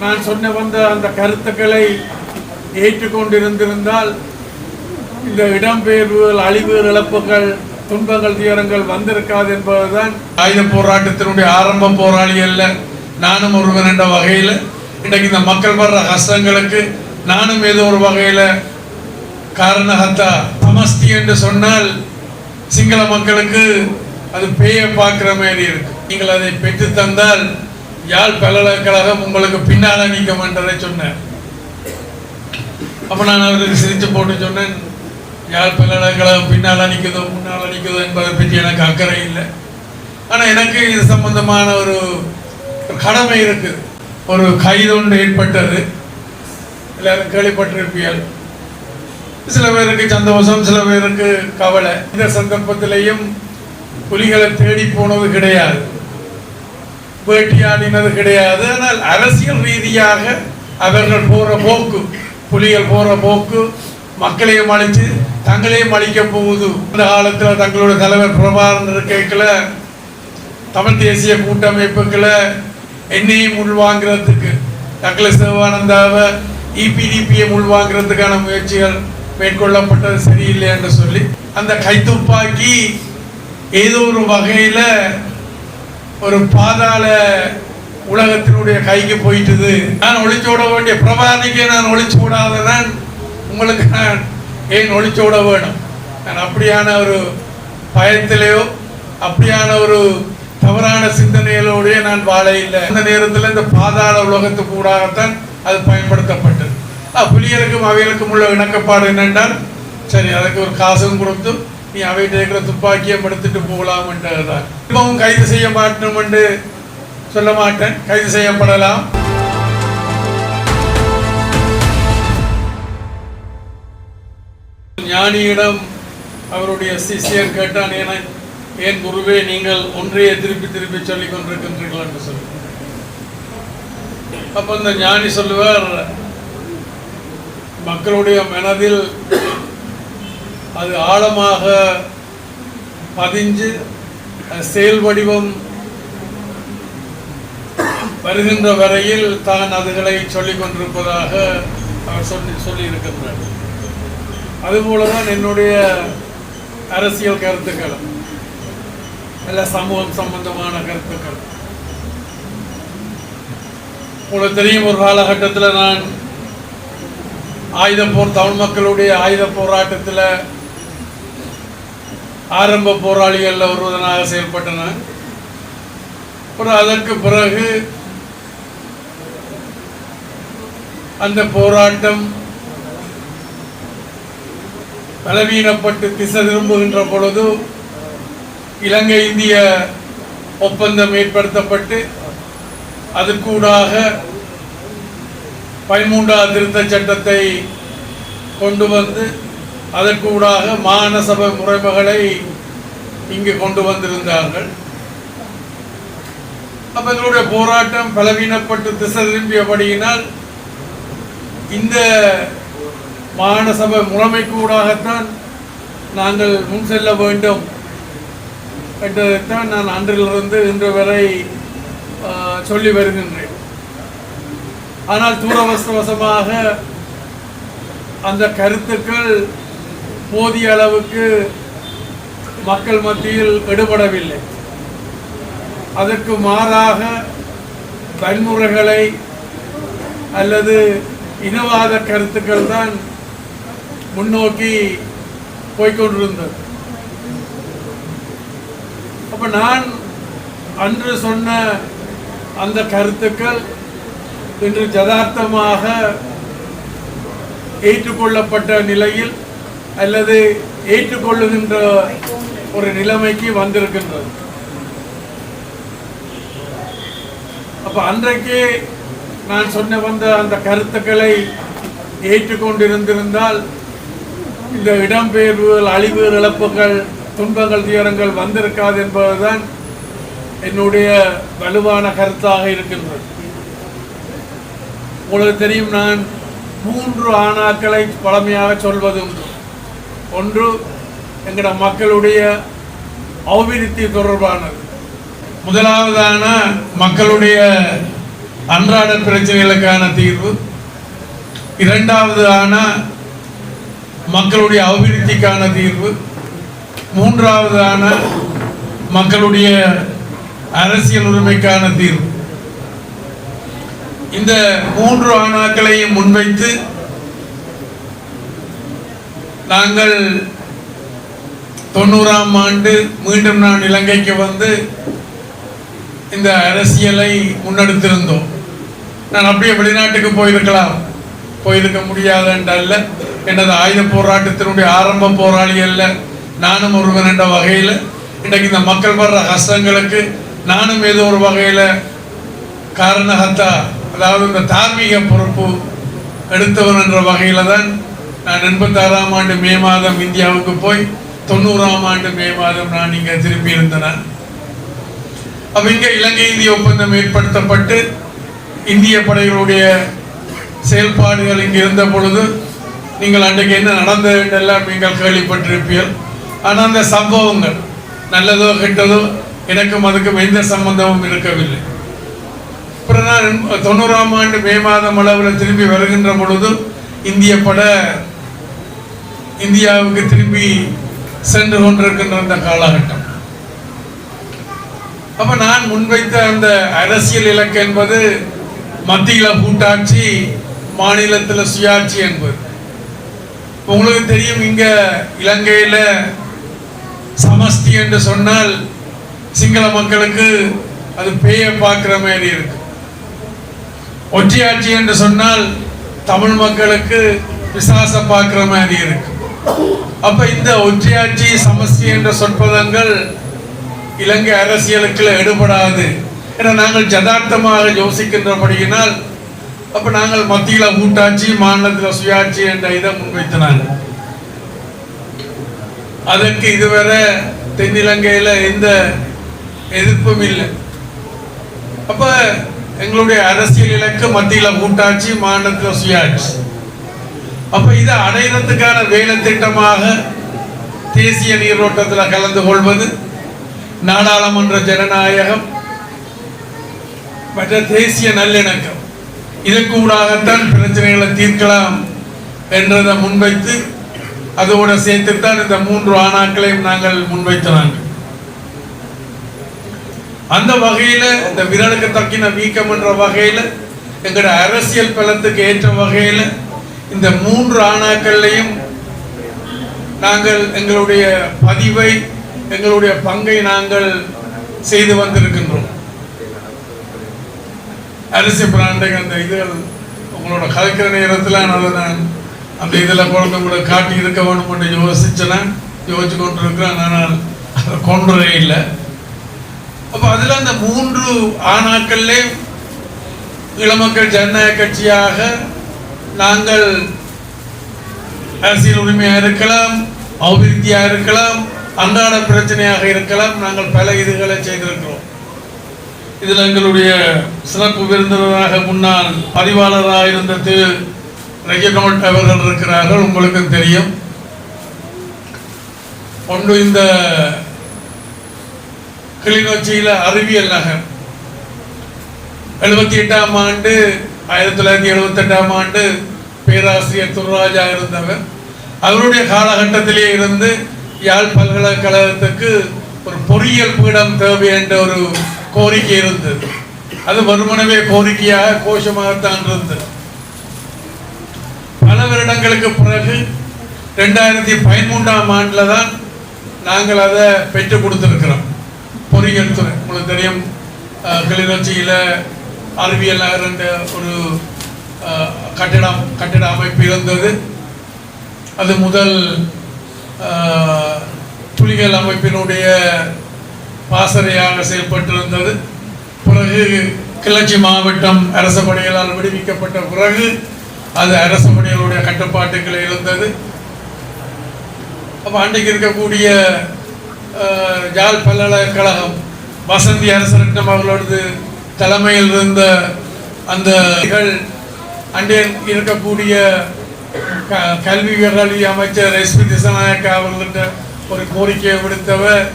நான் சொன்ன வந்த அந்த கருத்துக்களை ஏற்றுக்கொண்டிருந்திருந்தால் இந்த இடம்பெயர்வுகள், அழிவுகள், இழப்புகள், துன்பங்கள், துயரங்கள் வந்திருக்காது என்பதுதான். ஆயுத போராட்டத்தினுடைய ஆரம்ப போராளி அல்ல நானும் ஒருவன் என்ற வகையில் இன்றைக்கு இந்த மக்கள் வர்ற கஷ்டங்களுக்கு நானும் ஏதோ ஒரு வகையில் காரணகத்தா. சமஸ்தி என்று சொன்னால் சிங்கள மக்களுக்கு அது பேயை பார்க்குற மாதிரி இருக்கு. நீங்கள் அதை பெற்று தந்தால் யாழ் பல்கலைக்கழகம் உங்களுக்கு பின்னால நிற்கும் என்றதை சொன்னேன். அப்போ நான் அவருக்கு சிரித்து போட்டு சொன்னேன், யாழ் பல்கலைக்கழகம் பின்னால் நிற்குதோ முன்னால் நிற்குதோ என்பதை பற்றி எனக்கு அக்கறை இல்லை. ஆனால் எனக்கு இது சம்பந்தமான ஒரு கடமை இருக்குது. ஒரு கைது ஒன்று ஏற்பட்டது, எல்லாரும் கேள்விப்பட்டிருப்பீர்கள். சில பேருக்கு சந்தோஷம், சில பேருக்கு கவலை. இந்த சந்தர்ப்பத்திலையும் புலிகளை தேடி போனது கிடையாது, வேட்டியாடினது கிடையாது. ஆனால் அரசியல் ரீதியாக அவர்கள் போற போக்கு, புலிகள் போற போக்கு மக்களையும் அழிச்சு தங்களையும் அழிக்க போகுது. அந்த காலத்தில் தங்களுடைய தலைவர் பிரபாகரன் இருக்கைக்குள்ள தமிழ் தேசிய கூட்டமைப்புகளை என்னையும் உள்வாங்கிறதுக்கு, தங்களை சிவானந்தாவை இபிடிபியை உள்வாங்கிறதுக்கான முயற்சிகள் மேற்கொள்ளப்பட்டது சரியில்லை என்று சொல்லி அந்த கைத்துப்பாக்கி ஏதோ ஒரு வகையில் ஒரு பாதாள உலகத்தினுடைய கைக்கு போயிட்டுது. நான் ஒளிச்சோட வேண்டிய பிரபாகரனுக்கே நான் ஒளிச்சு விடாததான் உங்களுக்கு நான் ஏன் ஒளிச்சோட வேணும்? நான் அப்படியான ஒரு பயத்திலேயோ அப்படியான ஒரு தவறான சிந்தனைகளோடய நான் வாழ இல்லை. அந்த நேரத்தில் இந்த பாதாள உலகத்துக்கு கூடாகத்தான் அது பயன்படுத்தப்பட்டது. புலிகளுக்கும் அவைகளுக்கும் உள்ள இணக்கப்பாடு என்னென்றால், சரி அதுக்கு ஒரு காசும் கொடுத்து நீ அவைகிட்ட இருக்கிற துப்பாக்கியை எடுத்துட்டு போகலாம் என்றுதான். இப்பவும் கைது செய்ய மாட்டோம் என்று சொல்ல மாட்டேன், கைது செய்யப்படலாம். ஞானியிடம் அவருடைய சிஷியர் கேட்டான், ஏன் குருவே நீங்கள் ஒன்றையே திருப்பி திருப்பி சொல்லிக் கொண்டிருக்கின்றீர்கள் என்று சொல்லி. அப்ப இந்த ஞானி சொல்லுவார், மக்களுடைய மனதில் அது ஆழமாக பதிஞ்சு செயல் வடிவம் வருகின்ற வரையில் தான் அதுகளை சொல்லிக் கொண்டிருப்பதாக அவர் சொல்லி இருக்கின்றார். அதுபோலதான் என்னுடைய அரசியல் கருத்துக்கள், அல்ல சமூகம் சம்பந்தமான கருத்துக்கள். உங்களுக்கு தெரியும், ஒரு காலகட்டத்தில் நான் தமிழ் மக்களுடைய ஆயுத போராட்டத்தில் ஆரம்ப போராளிகளில் ஒருவனாக செயல்பட்டன. அதற்கு பிறகு அந்த போராட்டம் பலவீனப்பட்டு திசை திரும்புகின்ற பொழுது இலங்கை இந்திய ஒப்பந்தம் ஏற்படுத்தப்பட்டு அதற்கூடாக 13வது திருத்த சட்டத்தை கொண்டு வந்து அதற்கூடாக மாகாண சபை முறைமைகளை இங்கு கொண்டு வந்திருந்தார்கள். அப்ப எங்களுடைய போராட்டம் பலவீனப்பட்டு திசை திரும்பியபடியினால் இந்த மாகாண சபை முறைமைக்கூடாகத்தான் நாங்கள் முன் செல்ல வேண்டும் என்றதைத்தான் நான் அன்றிலிருந்து இன்று வரை சொல்லி வருகின்றேன். ஆனால் துரவசமாக அந்த கருத்துக்கள் போதிய அளவுக்கு மக்கள் மத்தியில் எடுபடவில்லை. அதற்கு மாறாக வன்முறைகளை அல்லது இனவாத கருத்துக்கள் தான் முன்னோக்கி போய்கொண்டிருந்தது. அப்ப நான் அன்று சொன்ன அந்த கருத்துக்கள் இன்று யதார்த்தமாக ஏற்றுக்கொள்ளப்பட்ட நிலையில் அல்லது ஏற்றுக்கொள்ளுகின்ற ஒரு நிலைமைக்கு வந்திருக்கின்றது. அப்ப அன்றைக்கே நான் சொன்ன வந்த அந்த கருத்துக்களை ஏற்றுக்கொண்டிருந்திருந்தால் இந்த இடம்பெயர்வுகள், அழிவுகள், இழப்புகள், துன்பங்கள், துயரங்கள் வந்திருக்காது என்பதுதான் என்னுடைய வலுவான கருத்தாக இருக்கின்றது. உங்களுக்கு தெரியும், நான் 3 ஆணாக்களை பழமையாக சொல்வதுண்டு. ஒன்று எங்கட மக்களுடைய அபிவிருத்தி தொடர்பானது. முதலாவதான மக்களுடைய அன்றாட பிரச்சனைகளுக்கான தீர்வு, இரண்டாவது மக்களுடைய அபிவிருத்திக்கான தீர்வு, மூன்றாவது மக்களுடைய அரசியல் உரிமைக்கான தீர்வு. இந்த மூன்று ஆணாக்களையும் முன்வைத்து நாங்கள் 90ஆம் ஆண்டு மீண்டும் நான் இலங்கைக்கு வந்து இந்த அரசியலை முன்னெடுத்திருந்தோம். நான் அப்படியே வெளிநாட்டுக்கு போயிருக்க முடியாது என்றல்ல, எனது ஆயுத போராட்டத்தினுடைய ஆரம்ப போராளி அல்ல நானும் ஒருவன் என்ற வகையில் இன்றைக்கு இந்த மக்கள் வர்ற கஷ்டங்களுக்கு நானும் ஏதோ ஒரு வகையில் காரணகத்தா, அதாவது இந்த தார்மீக பொறுப்பு எடுத்தவன் என்ற வகையில் தான் நான் 86ஆம் ஆண்டு மே மாதம் இந்தியாவுக்கு போய் 90ஆம் ஆண்டு மே மாதம் நான் இங்கே திரும்பி இருந்தேன். அப்போ இங்கே இலங்கை இந்திய ஒப்பந்தம் ஏற்படுத்தப்பட்டு இந்திய படைகளுடைய செயல்பாடுகள் இங்கே இருந்த பொழுது நீங்கள் அன்றைக்கு என்ன நடந்தது என்றெல்லாம் நீங்கள் கேள்விப்பட்டிருப்பீர்கள். ஆனால் அந்த சம்பவங்கள் நல்லதோ கெட்டதோ எனக்கும் அதுக்கும் எந்த சம்பந்தமும் இருக்கவில்லை. அப்புறம் நான் 90ஆம் ஆண்டு மே மாதம் அளவில் திரும்பி வருகின்ற பொழுது இந்திய படை இந்தியாவுக்கு திரும்பி சென்று கொண்டிருக்கின்ற அந்த காலகட்டம். அப்ப நான் முன்வைத்த அந்த அரசியல் இலக்கு என்பது மத்தியில் கூட்டாட்சி, மாநிலத்தில் சுயாட்சி என்பது. உங்களுக்கு தெரியும், இங்க இலங்கையில சமஷ்டி என்று சொன்னால் சிங்கள மக்களுக்கு அது பேய பார்க்கிற மாதிரி இருக்கு. ஒற்றையாட்சி என்று சொன்னால் தமிழ் மக்களுக்கு பிசாச பார்க்கிற மாதிரி இருக்கு. அப்ப இந்த ஒற்றையாட்சி, சமஷ்டி என்ற சொற்பதங்கள் இலங்கை அரசியலுக்கு எடுபடாது என நாங்கள் யதார்த்தமாக யோசிக்கின்றபடியினால் அப்ப நாங்கள் மத்தியில் கூட்டாட்சி, மாநிலத்தில் சுயாட்சி என்ற இதை முன்வைத்தனாங்க. அதற்கு இதுவரை தென்னிலங்கையில எந்த எதிர்ப்பும் இல்லை. அப்ப எங்களுடைய அரசியல் இலக்கு மத்தியில் கூட்டாட்சி, மாநிலத்தில் சுயாட்சி. அப்ப இதை அடைகிறதுக்கான வேலை திட்டமாக தேசிய நீரோட்டத்தில் கலந்து கொள்வது, நாடாளுமன்ற ஜனநாயகம், மற்ற தேசிய நல்லிணக்கம், இதற்கு ஊடாகத்தான் பிரச்சனைகளை தீர்க்கலாம் என்றதை முன்வைத்து அதோடு சேர்த்துத்தான் இந்த 3 ஆணாக்களையும் நாங்கள் முன்வைத்தாங்க. அந்த வகையில் இந்த விரலுக்கு தக்கின வீக்கம் என்ற வகையில் எங்களுடைய அரசியல் பலத்துக்கு ஏற்ற வகையில் இந்த 3 ஆணாக்கள்லையும் நாங்கள் எங்களுடைய பதிவை, எங்களுடைய பங்கை நாங்கள் செய்து வந்திருக்கின்றோம். அரிசி பிராண்டை அந்த இதுகள் உங்களோட கலைக்கிற நேரத்தில் நான் அந்த இதில் குழந்தை உங்களுக்கு காட்டி இருக்க வேணும் என்று யோசிச்சு கொண்டிருக்கிறேன். ஆனால் அதை கொண்டுறே இல்லை. அப்போ அதில் அந்த 3 ஆணாக்கள்லே இளமக்கள் ஜனநாயக கட்சியாக நாங்கள் அரசியல் உரிமையாக இருக்கலாம், அபிவிருத்தியாக இருக்கலாம், அன்றாட பிரச்சனையாக இருக்கலாம், நாங்கள் பல இதுகளை செய்திருக்கிறோம். இதில் எங்களுடைய சிறப்பு விருந்தினராக முன்னாள் பதிவாளராக இருந்த திரு ரெஜினோல்ட் அவர்கள் இருக்கிறார்கள். உங்களுக்கும் தெரியும். ஒன்று இந்த கிளிநொச்சியில் அறிவியல் நகர் 78ஆம் ஆண்டு 1978ஆம் ஆண்டு பேராசிரியர் துர்ராஜா இருந்தவர். அவருடைய காலகட்டத்திலே இருந்து யாழ் பல்கலைக்கழகத்துக்கு ஒரு பொறியியல் பீடம் தேவை என்ற ஒரு கோரிக்கை இருந்தது. அது வருமானமே கோரிக்கையாக கோஷமாகத்தான் இருந்தது. பல வருடங்களுக்கு பிறகு 2013ஆம் ஆண்டில் தான் நாங்கள் அதை பெற்றுக் கொடுத்திருக்கிறோம். பொறியியல் துறை உங்களுக்கு தெரியும், கிளிநொச்சியில் அறிவியல் நகர் என்ற ஒரு கட்டிட அமைப்பு இருந்தது. அது முதல் புலிகள் அமைப்பினுடைய பாசறையாக செயல்பட்டிருந்தது. பிறகு கிளர்ச்சி மாவட்டம் அரச படைகளால் விடுவிக்கப்பட்ட பிறகு அது அரச படைகளுடைய கட்டுப்பாட்டுகள் இருந்தது. அப்போ அன்றைக்கு இருக்கக்கூடிய யாழ் பல்கலைக்கழகம் வசந்தி அரசரட்னம் அவர்களோடது தலைமையில் இருந்த அந்த அன்றே இருக்கக்கூடிய கல்வி அமைச்சர் எஸ்பி திசாநாயக்கா அவர்கள்ட்ட ஒரு கோரிக்கையை விடுத்தவர்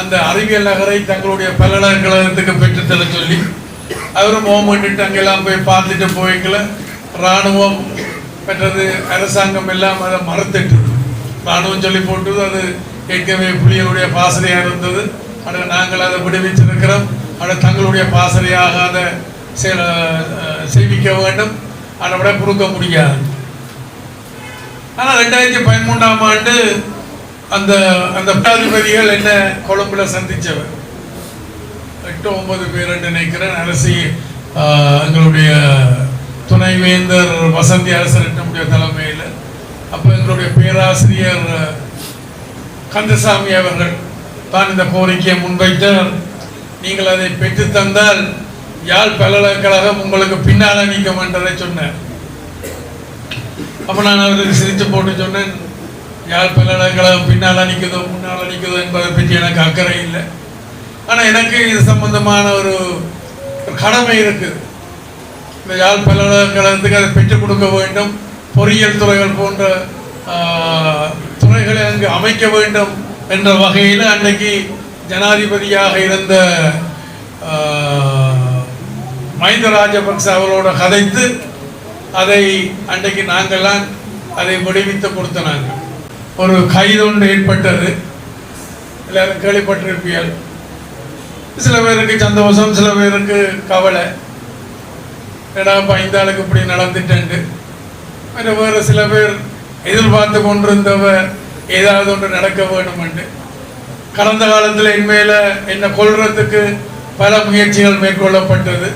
அந்த அறிவியல் நகரை தங்களுடைய பல்கலைக்கழகத்துக்கு பெற்றுத்தர சொல்லி அவரும் ஓமன்ட்டு அங்கெல்லாம் போய் பார்த்துட்டு போய்க்கல. இராணுவம் மற்றது அரசாங்கம் எல்லாம் அதை மறுத்துட்டு இராணுவம் சொல்லி போட்டு அது ஏற்கனவே புலிகளுடைய பாசறையாக இருந்தது. ஆனால் நாங்கள் அதை விடுவிச்சிருக்கிறோம். ஆனால் தங்களுடைய பாசறையாக அதை செய்விக்க வேண்டும். அதை விட கொடுக்க முடியாது. ஆனால் 2013ஆம் ஆண்டு அந்த அந்த பட்டாதிபதிகள் என்ன கொழும்புல சந்தித்தவர் 8-9 பேர் என்று நினைக்கிறேன். அரசி எங்களுடைய துணைவேந்தர் வசந்தி அரசர் நம்முடைய தலைமையில் அப்போ எங்களுடைய பேராசிரியர் கந்தசாமி அவர்கள் தான் இந்த கோரிக்கையை முன்வைத்தார். நீங்கள் அதை பெற்று தந்தால் யாழ் பல்கலைக்கழகம் உங்களுக்கு பின்னால் நிற்கும் என்றதை சொன்னார். அப்போ நான் அவருக்கு சிரித்து போட்டு சொன்னேன், யாழ் பல்கலைக்கழகம் பின்னால் நிற்குதோ முன்னால் நிற்குதோ என்பதை பற்றி எனக்கு அக்கறை இல்லை. ஆனால் எனக்கு இது சம்பந்தமான ஒரு கடமை இருக்குது. இந்த யாழ் பல்கலைக்கழகத்துக்கு அதை பெற்றுக் கொடுக்க வேண்டும். பொறியியல் துறைகள் போன்ற துறைகளை அங்கு அமைக்க வேண்டும் என்ற வகையில் அன்றைக்கு ஜனாதிபதியாக இருந்த மஹிந்த ராஜபக்ச அவரோட கதைத்து அதை அன்றைக்கு நாங்கள்லாம் அதை முடிவித்து கொடுத்தனாங்க. ஒரு கைது ஒன்று ஏற்பட்டது, எல்லாரும் கேள்விப்பட்டிருப்பீர்கள். சில பேருக்கு சந்தோஷம், சில பேருக்கு கவலை. ஏடாப்பா இந்த ஆளுக்கு இப்படி நடந்துட்டேன்ட்டு. வேறு சில பேர் எதிர்பார்த்து கொண்டிருந்தவ ஏதாவது ஒன்று நடக்க வேண்டுமென்று. கடந்த காலத்தில் என்மேல என்னை கொள்றதுக்கு பல முயற்சிகள் மேற்கொள்ளப்பட்டது.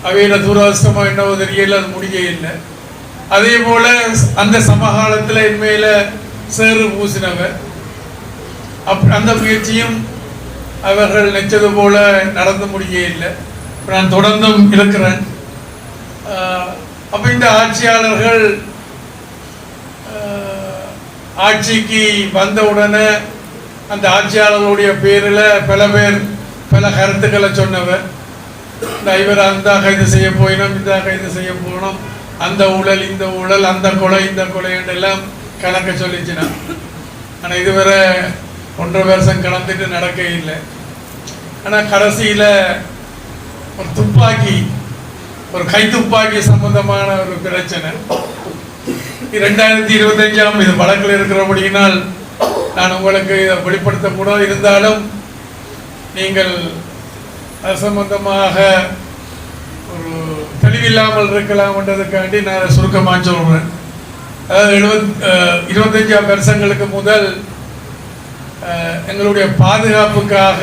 அவையில் துரதிர்ஷ்டமாக என்னவோ தெரியல, அது முடிய இல்லை. அதே போல அந்த சமகாலத்தில் என்மேல சேறு பூசினவர் அந்த முயற்சியும் அவர்கள் நினைச்சது போல நடந்து முடிய இல்லை. நான் தொடர்ந்தும் இருக்கிறேன். அப்போ இந்த ஆட்சியாளர்கள் ஆட்சிக்கு வந்தவுடனே அந்த ஆட்சியாளர்களுடைய பேரில் பல பேர் பல கருத்துக்களை சொன்னவர். இந்த இவர் அந்த கைது செய்ய போயினோம், இந்த கைது செய்ய போனோம், அந்த ஊழல் இந்த ஊழல், அந்த கொலை இந்த கொலை என்றெல்லாம் கணக்க சொல்லிச்சுனா. ஆனால் இதுவரை 1.5 வருஷம் கடந்துட்டு நடக்க இல்லை. ஆனால் கடைசியில் ஒரு துப்பாக்கி, ஒரு கை துப்பாக்கி சம்பந்தமான ஒரு பிரச்சனை 2025 இது வழக்கில் இருக்கிறபடியினால் நான் உங்களுக்கு இதை வெளிப்படுத்த கூட இருந்தாலும் நீங்கள் அது சம்பந்தமாக ஒரு தெளிவில்லாமல் இருக்கலாம் என்றதுக்காண்டி நான் சுருக்கமாக சொல்கிறேன். அதாவது 25 வருஷங்களுக்கு முதல் எங்களுடைய பாதுகாப்புக்காக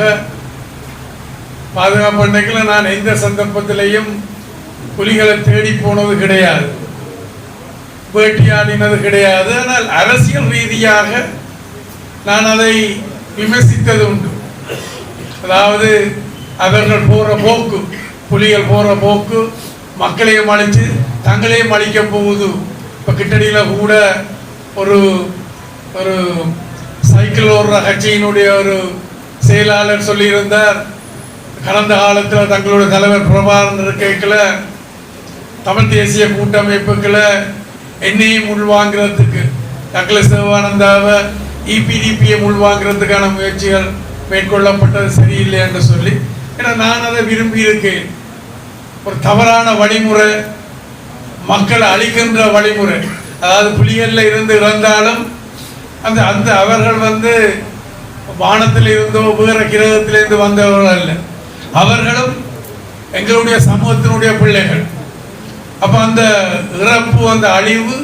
பாதுகாப்பு அன்னைக்குள்ள நான் எந்த சந்தர்ப்பத்திலையும் புலிகளை தேடி போனது கிடையாது, வேட்டியாடினது கிடையாது. ஆனால் அரசியல் ரீதியாக நான் அதை விமர்சித்தது உண்டு. அதாவது அவர்கள் போகிற போக்கு, புலிகள் போகிற போக்கு மக்களையும் அழித்து தங்களையும் அழிக்க போகுது. இப்போ கிட்டடியில் கூட ஒரு ஒரு சைக்கிள் ஓடுற கட்சியினுடைய ஒரு செயலாளர் சொல்லியிருந்தார், கடந்த காலத்தில் தங்களுடைய தலைவர் பிரபாகரன் இருக்கைக்குள்ள தமிழ் தேசிய கூட்டமைப்புகளை என்னையும் உள்வாங்கிறதுக்கு டக்ளஸ் தேவானந்தாவை இபிடிபியை உள்வாங்கிறதுக்கான முயற்சிகள் மேற்கொள்ளப்பட்டது சரியில்லை என்று சொல்லி, ஏன்னா நான் அதை விரும்பி இருக்கேன். ஒரு தவறான வழிமுறை, மக்களை அழிக்கின்ற வழிமுறை. அதாவது புலிகளில் இருந்து இறந்தாலும் அந்த அந்த அவர்கள் வானத்தில் இருந்தோ வேறு கிரகத்திலிருந்து வந்தவர்கள் அல்ல, அவர்களும் எங்களுடைய சமூகத்தினுடைய பிள்ளைகள். அப்போ அந்த இறப்பு, அந்த அழிவு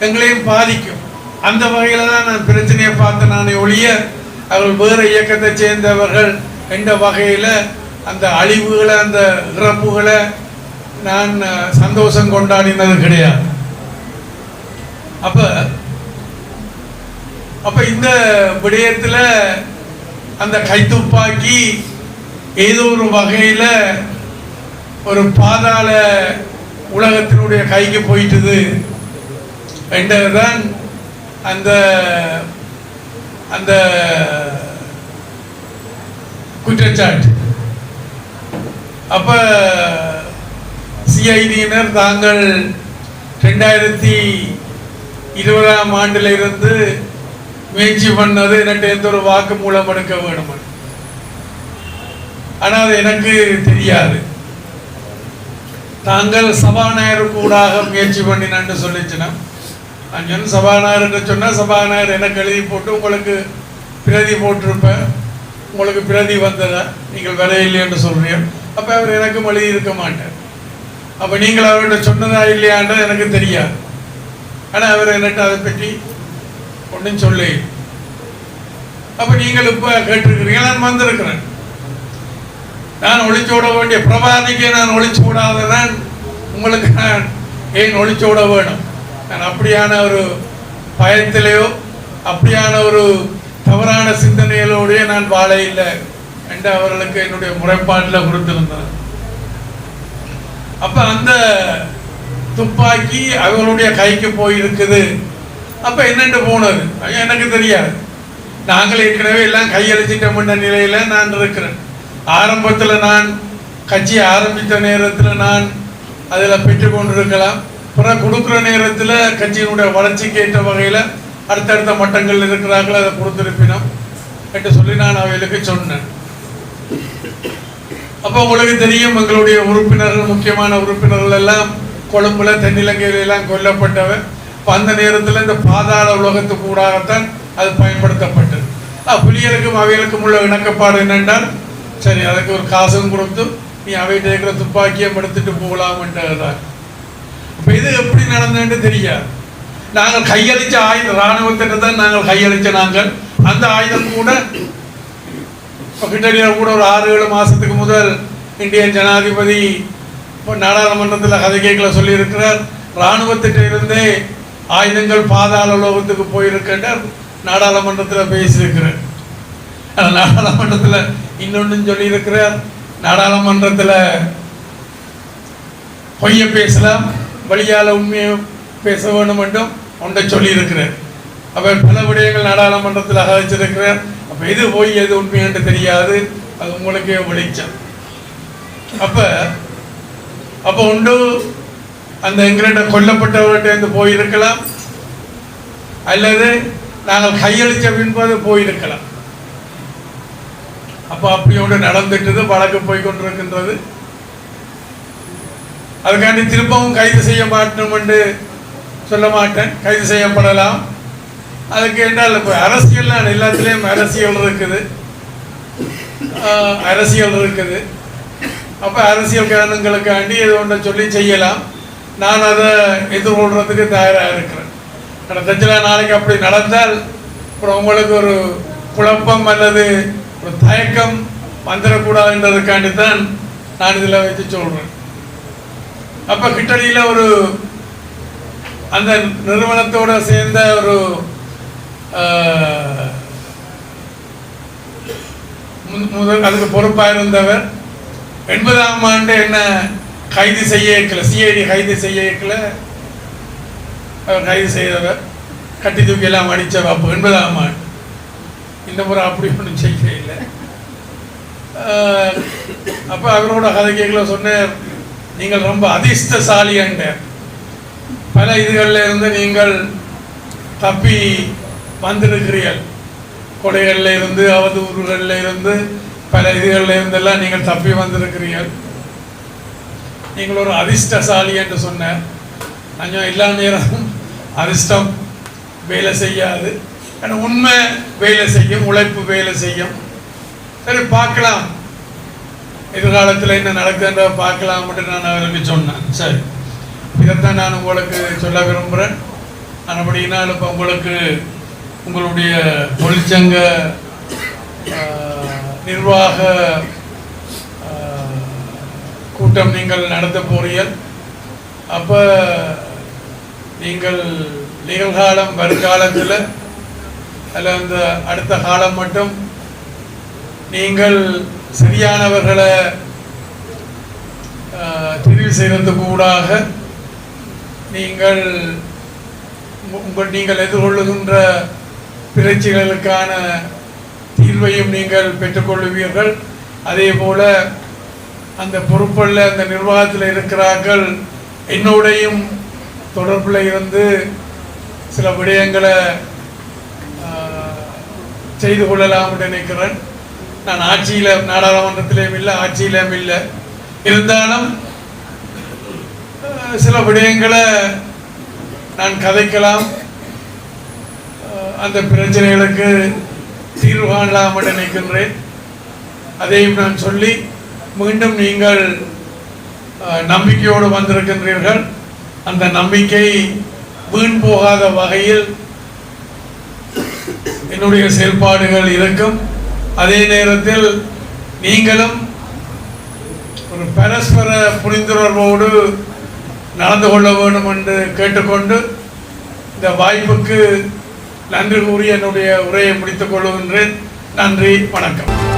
எங்களையும் பாதிக்கும். அந்த வகையில் தான் நான் பிரச்சனையை பார்த்து நான் ஒழிய அவர்கள் வேறு இயக்கத்தை சேர்ந்தவர்கள் என்ற வகையில் அந்த அழிவுகளை, அந்த இறப்புகளை நான் சந்தோஷம் கொண்டாடினது கிடையாது. அப்போ இந்த விடயத்தில் அந்த கைத்துப்பாக்கி ஏதோ ஒரு வகையில் ஒரு பாதாள உலகத்தினுடைய கைக்கு போயிட்டது என்றதுதான் அந்த அந்த குற்றச்சாட்டு. அப்ப சிஐடியினர் தாங்கள் 2020ஆம் ஆண்டில் இருந்து முயற்சி பண்ணது எனக்கு எந்த ஒரு வாக்கு மூலம் எடுக்க வேணும். ஆனால் அது எனக்கு தெரியாது. தாங்கள் சபாநாயகர் கூடாக முயற்சி பண்ணினான்னு சொல்லிச்சுன்னா அஞ்சன் சபாநாயகர்கிட்ட சொன்னால் சபாநாயகர் எனக்கு எழுதி போட்டு உங்களுக்கு பிரதி போட்டிருப்பேன், உங்களுக்கு பிரதி வந்ததா நீங்கள் வர இல்லைன்னு சொல்கிறீங்க. அப்போ அவர் எனக்கும் எழுதி இருக்க மாட்டார். அப்போ நீங்கள் அவர்கிட்ட சொன்னதா இல்லையான்றது எனக்கு தெரியாது. ஆனால் அவர் என்கிட்ட அதை பற்றி ஒன்றும் சொல்லி. அப்போ நீங்கள் இப்போ கேட்டிருக்கிறீங்க, நான் வந்திருக்கிறேன். நான் ஒழிச்சு விட வேண்டிய பிரபாதிக்கே நான் ஒழிச்சு விடாததான் உங்களுக்கு நான் ஏன் ஒழிச்சு விட வேணும்? நான் அப்படியான ஒரு பயத்திலேயோ அப்படியான ஒரு தவறான சிந்தனைகளோடைய நான் வாழ இல்லை என்று அவர்களுக்கு என்னுடைய முறைப்பாட்டில் கொடுத்திருந்தேன். அப்ப அந்த துப்பாக்கி அவர்களுடைய கைக்கு போயிருக்குது. அப்ப என்னென்று போனது எனக்கு தெரியாது. நாங்கள் ஏற்கனவே எல்லாம் கையளிச்சிட்டோம்ன்ற நிலையில நான் இருக்கிறேன். ஆரம்பத்தில் நான் கட்சி ஆரம்பித்த நேரத்தில் நான் அதில் பெற்றுக்கொண்டிருக்கலாம். பிறகு கொடுக்குற நேரத்தில் கட்சியினுடைய வளர்ச்சிக்கு ஏற்ற வகையில் அடுத்தடுத்த மட்டங்கள் இருக்கிறார்கள், அதை கொடுத்திருப்பினோம் என்று சொல்லி நான் அவைகளுக்கு சொன்னேன். அப்போ உங்களுக்கு தெரியும், எங்களுடைய உறுப்பினர்கள், முக்கியமான உறுப்பினர்கள் எல்லாம் கொழும்புல தென்னிலங்கையில எல்லாம் கொல்லப்பட்டவர். அந்த நேரத்தில் இந்த பாதாள உலகத்துக்கு கூடாகத்தான் அது பயன்படுத்தப்பட்டது. புலிகளுக்கும் அவைகளுக்கும் உள்ள இணக்கப்பாடு என்னென்றால், சரி அதுக்கு ஒரு காசும் கொடுத்து நீ அவைகிட்ட இருக்கிற துப்பாக்கியை எடுத்துட்டு போகலாம் என்றார். இப்போ இது எப்படி நடந்ததுன்னு தெரியாது. நாங்கள் கையளிச்ச ஆயுதம் இராணுவத்திட்ட தான் நாங்கள் கையளிச்ச. நாங்கள் அந்த ஆயுதம் கூட கிட்டடியா கூட ஒரு 6-7 மாதத்துக்கு முதல் இந்தியன் ஜனாதிபதி இப்போ நாடாளுமன்றத்தில் கதை கேட்கல சொல்லியிருக்கிறார், இராணுவத்திட்ட இருந்தே ஆயுதங்கள் பாதாள உலகத்துக்கு போயிருக்கின்றார். நாடாளுமன்றத்தில் பேசியிருக்கிறார். நாடாளுமன்றத்தில் இன்னொன்னு சொல்லியிருக்கிறார், நாடாளுமன்றத்தில் பொய்ய பேசலாம், வழியால் உண்மையை பேச வேண்டும் என்றும் ஒன்றை சொல்லியிருக்கிறார். அவர் பல விடயங்கள் நாடாளுமன்றத்தில் அகழ்ச்சிருக்கிறார். அப்போ எது போய் எது உண்மை என்று தெரியாது, அது உங்களுக்கே வெளிச்சம். அப்போ உண்டு அந்த எங்கிட்ட கொல்லப்பட்டவர்கிட்ட போயிருக்கலாம், அல்லது நாங்கள் கையளிச்ச பின்பது போயிருக்கலாம். அப்போ அப்படி ஒன்று நடந்துட்டது, வழக்கு போய்கொண்டிருக்கின்றது. அதுக்காண்டி திரும்பவும் கைது செய்ய மாட்டோம் என்று சொல்ல மாட்டேன். கைது செய்யப்படலாம். அதுக்கு என்றால் இப்போ அரசியல் எல்லாத்துலேயும் அரசியல் இருக்குது. அப்போ அரசியல் காரணங்களுக்காண்டி எது ஒன்றை சொல்லி செய்யலாம். நான் அதை எதிர்கொள்றதுக்கு தயாராக இருக்கிறேன். தச்சில நாளைக்கு அப்படி நடந்தால் அப்புறம் உங்களுக்கு ஒரு குழப்பம் அல்லது ஒரு தயக்கம் வந்துடக்கூடாதுன்றதுக்காண்டி தான் நான் இதில் வச்சு சொல்கிறேன். அப்போ கிட்டடியில் ஒரு அந்த நிறுவனத்தோடு சேர்ந்த ஒரு முதல் அதுக்கு பொறுப்பாக இருந்தவர் 80ஆம் ஆண்டு என்ன கைது செய்ய இருக்கல, சிஐடி கைது செய்ய இருக்கல, அவர் கைது செய்தவர், கட்டி தூக்கி எல்லாம் அடித்தவர். அப்போ 80ஆம் ஆண்டு. இந்த முறை அப்படி ஒன்றும் செய்ய இல்லை. அப்போ அவரோட கதை கேட்கல சொன்னார், நீங்கள் ரொம்ப அதிர்ஷ்டசாலி என்ற பல இதுகளில் இருந்து நீங்கள் தப்பி வந்திருக்கிறீர்கள். கொலைகளில் இருந்து, அவதூறுகளில் இருந்து, பல இதுகளில் இருந்தெல்லாம் நீங்கள் தப்பி வந்திருக்கிறீர்கள். நீங்கள் ஒரு அதிர்ஷ்டசாலி என்று சொன்னார். கொஞ்சம் எல்லா நேரமும் அதிர்ஷ்டம் வேலை செய்யாது, ஆனால் உண்மை வேலை செய்யும், உழைப்பு வேலை செய்யும். சரி பார்க்கலாம், எதிர்காலத்தில் என்ன நடக்குதுன்ற பார்க்கலாம் அப்படின்னு நான் அவருக்கு சொன்னேன். சரி, இதைத்தான் நான் உங்களுக்கு சொல்ல விரும்புகிறேன். அப்படின்னா இப்போ உங்களுக்கு உங்களுடைய தொழிற்சங்க நிர்வாக கூட்டம் நீங்கள் நடத்த போறீர்கள். அப்போ நீங்கள் நிகழ்காலம், வருங்காலத்தில் அதில் அந்த அடுத்த காலம் மட்டும் நீங்கள் சரியானவர்களை தெரிவு செய்வதற்கு கூடாக நீங்கள் எதிர்கொள்ளுகின்ற பிரச்சனைகளுக்கான தீர்வையும் நீங்கள் பெற்றுக்கொள்ளுவீர்கள். அதே போல அந்த பொறுப்பில் அந்த நிர்வாகத்தில் இருக்கிறார்கள் என்னோடையும் தொடர்பில் இருந்து சில விடயங்களை செய்து கொள்ளலாம் நினைக்கிறேன். நான் ஆட்சியில், நாடாளுமன்றத்திலேயும் இல்லை, ஆட்சியிலும் இல்லை. இருந்தாலும் சில விடயங்களை நான் கதைக்கலாம், அந்த பிரச்சனைகளுக்கு தீர்வு காணலாம் என்று நினைக்கின்றேன். அதையும் நான் சொல்லி மீண்டும் நீங்கள் நம்பிக்கையோடு வந்திருக்கின்றீர்கள். அந்த நம்பிக்கை வீண் போகாத வகையில் என்னுடைய செயல்பாடுகள் இருக்கும். அதே நேரத்தில் நீங்களும் ஒரு பரஸ்பர புரிந்துணர்வோடு நடந்து கொள்ள வேண்டும் என்று கேட்டுக்கொண்டு இந்த வாய்ப்புக்கு நன்றி கூறி என்னுடைய உரையை முடித்துக் கொள்கின்றேன். நன்றி, வணக்கம்.